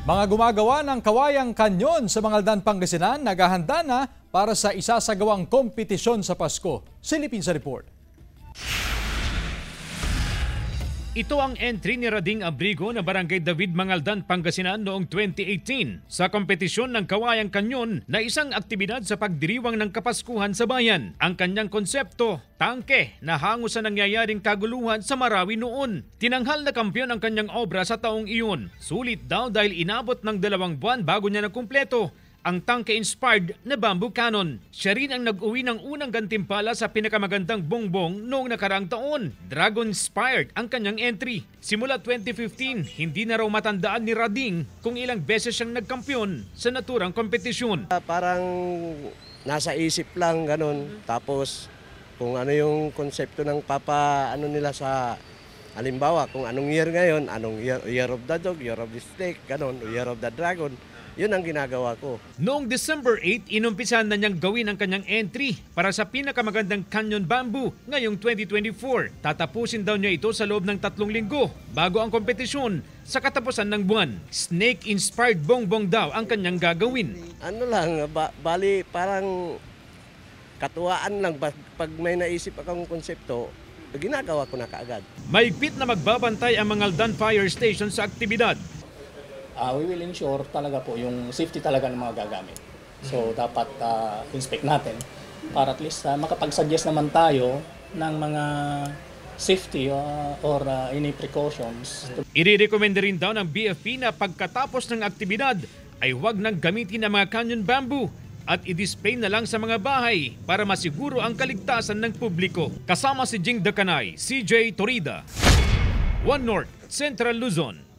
Mga gumagawa ng kawayang kanyon sa Mangaldan, Pangasinan naghahanda na para sa isasagawang kompetisyon sa Pasko. Silipin sa report. Ito ang entry ni Rading Abrigo na Barangay David, Mangaldan, Pangasinan noong 2018 sa kompetisyon ng Kawayang Kanyon na isang aktibidad sa pagdiriwang ng Kapaskuhan sa bayan. Ang kanyang konsepto, tangke na hango sa nangyayaring kaguluhan sa Marawi noon. Tinanghal na kampiyon ang kanyang obra sa taong iyon. Sulit daw dahil inabot ng 2 buwan bago niya nakumpleto ang tangke-inspired na bamboo cannon. Siya rin ang nag-uwi ng unang gantimpala sa pinakamagandang bongbong noong nakaraang taon. Dragon-inspired ang kanyang entry. Simula 2015, hindi na raw matandaan ni Rading kung ilang beses siyang nagkampiyon sa naturang kompetisyon. Parang nasa isip lang ganun. Tapos kung ano yung konsepto ng nila sa halimbawa kung anong year ngayon, anong year of the dog, year of the snake, ganun, year of the dragon. Yun ang ginagawa ko. Noong December 8, inumpisahan na niyang gawin ang kanyang entry para sa pinakamagandang canyon bamboo ngayong 2024. Tatapusin daw niya ito sa loob ng 3 linggo bago ang kompetisyon sa katapusan ng buwan. Snake-inspired bongbong daw ang kanyang gagawin. Ano lang, bali parang katuwaan lang. Pag may naisip akong konsepto, ginagawa ko na kaagad. Mahigpit na magbabantay ang Mangaldan Fire Station sa aktibidad. We will ensure talaga po yung safety talaga ng mga gagamit. So dapat inspect natin para at least makapag-suggest naman tayo ng mga safety or any precautions. Ire-recommend rin daw ng BFP na pagkatapos ng aktibidad ay huwag nang gamitin ang mga canyon bamboo at i-display na lang sa mga bahay para masiguro ang kaligtasan ng publiko. Kasama si Jing Dacanay, CJ Torida, One North, Central Luzon.